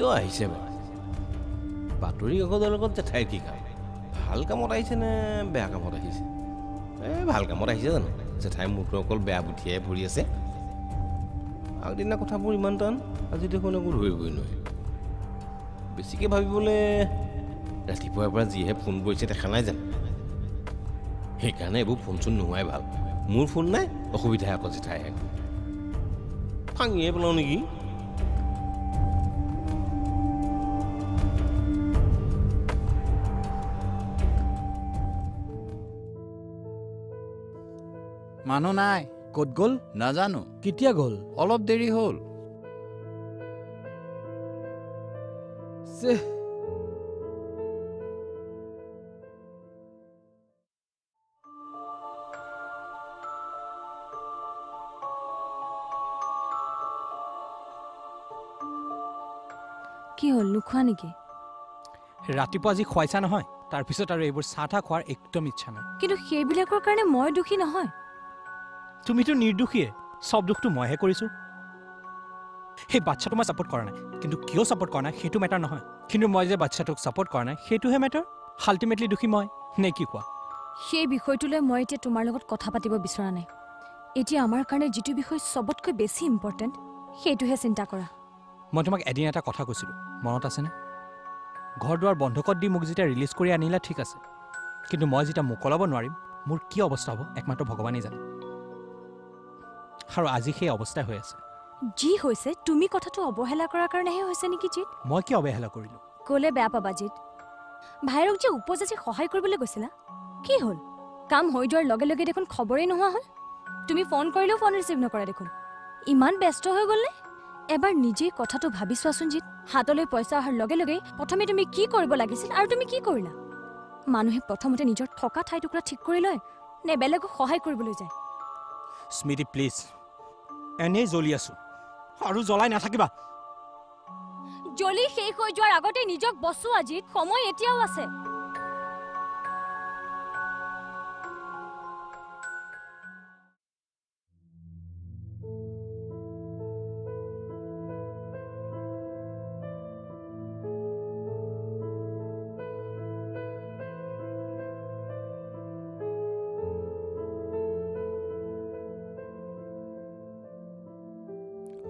কিয় আহিছে বাতৰি কাকতৰ লগত জেঠাইৰ কি কাম ভাল কামত আহিছে নে বেয়া কামত আহিছে ভাল কামত আহিছে জানো জেঠাই মোৰতো অকল বেয়া বুদ্ধিয়ে ভৰি আছে আগদিনা কথাবোৰ ইমান টান আজি দেখোন একো ধৰিবই নোৱাৰে বেছিকৈ ভাবিবলৈ ৰাতিপুৱাৰ পৰা যিহে ফোন কৰিছে দেখা নাই জানো সেইকাৰণে এইবোৰ ফোন চোন নোহোৱাই ভাল মোৰ ফোন নাই অসুবিধা আকৌ জেঠাইহে ভাঙিয়ে পেলাওঁ নেকি মানুহ নাই ক'ত গ'ল নাজানো কেতিয়া গ'ল অলপ দেৰি হ'ল কি হ'ল নোখোৱা নেকি ৰাতিপুৱা আজি খুৱাইছা নহয় তাৰপিছত আৰু এইবোৰ চাহ ঠাহ খোৱাৰ একদম ইচ্ছা নাই কিন্তু সেইবিলাকৰ কাৰণে মই দুখী নহয় তুমিতো নিৰ্দোষীয়ে সব দুখটো মইহে কৰিছোঁ সেই বাচ্চাটো মই ছাপোৰ্ট কৰা নাই কিন্তু কিয় ছাপোৰ্ট কৰা নাই সেইটো মেটাৰ নহয় কিন্তু মই যে বাচ্চাটোক ছাপোৰ্ট কৰা নাই সেইটোহে মেটাৰ আল্টিমেটলি দুখী মই নে কি কোৱা সেই বিষয়টোলৈ মই এতিয়া তোমাৰ লগত কথা পাতিব বিচৰা নাই এতিয়া আমাৰ কাৰণে যিটো বিষয় সবতকৈ বেছি ইম্পৰ্টেণ্ট সেইটোহে চিন্তা কৰা মই তোমাক এদিন এটা কথা কৈছিলোঁ মনত আছেনে ঘৰ দুৱাৰ বন্ধকত দি মোক যেতিয়া ৰিলিজ কৰি আনিলা ঠিক আছে কিন্তু মই যেতিয়া মোকলাব নোৱাৰিম মোৰ কি অৱস্থা হ'ব একমাত্ৰ ভগৱানেই জানে আৰু আজি সেই অৱস্থাই হৈ আছে যি হৈছে তুমি কথাটো অৱহেলা কৰাৰ কাৰণেহে হৈছে নেকি জিত মই কি অৱহেলা কৰিলোঁ ক'লে বেয়া পাবা জিত ভাইৰক যে উপজাতি সহায় কৰিবলৈ গৈছিলা কি হ'ল কাম হৈ যোৱাৰ লগে লগে দেখোন খবৰেই নোহোৱা হ'ল তুমি ফোন কৰিলেও ফোন ৰিচিভ নকৰা দেখোন ইমান ব্যস্ত হৈ গ'লনে এবাৰ নিজেই কথাটো ভাবি চোৱাচোন জিত হাতলৈ পইচা অহাৰ লগে লগে প্ৰথমে তুমি কি কৰিব লাগিছিল আৰু তুমি কি কৰিলা মানুহে প্ৰথমতে নিজৰ থকা ঠাই টুকুৰা ঠিক কৰি লয় নে বেলেগক সহায় কৰিবলৈ যায় স্মৃতি প্লিজ এনেই জ্বলি আছোঁ আৰু জ্বলাই নাথাকিবা জ্বলি শেষ হৈ যোৱাৰ আগতে নিজক বচোৱা জিত সময় এতিয়াও আছে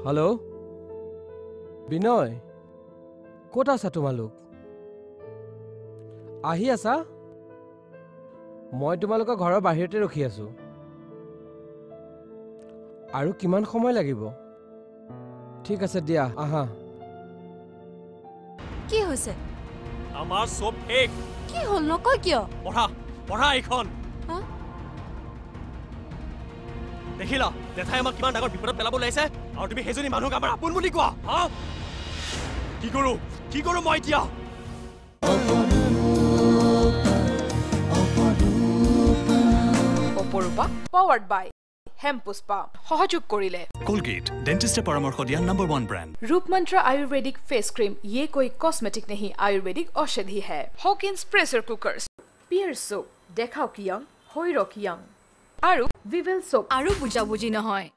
হেল্ল' বিনয় ক'ত আছা তোমালোক আহি আছা মই তোমালোকৰ ঘৰৰ বাহিৰতে ৰখি আছো আৰু কিমান সময় লাগিব ঠিক আছে দিয়া আহা কি হৈছে আমাৰ সব ফেক কি হ'ল নকয় কিয় পঢ়া এইখন দেখিলা দেখাই আমাক কিমান ডাঙৰ বিপদত পেলাব লাগিছে আৰু তুমি সেইজনী মানুহক আমাৰ আপোন বুলি কোৱা হা কি কৰো মই এতিয়া অপৰূপা পাৱাৰ্ড বাই হেমপুষ্পা সহযোগ কৰিলে কোলগেট ডেন্টিস্টে পৰামৰ্শ দিয়া number 1 brand Roopmantra ayurvedic face cream ये कोई कॉस्मेटिक नहीं आयुर्वेदिक औषधि है Hawkins pressure cookers Pears soap देखाओ कि यंग होइरो कि यंग आरु विवेल सोप আৰু বুজাবুজি নহয়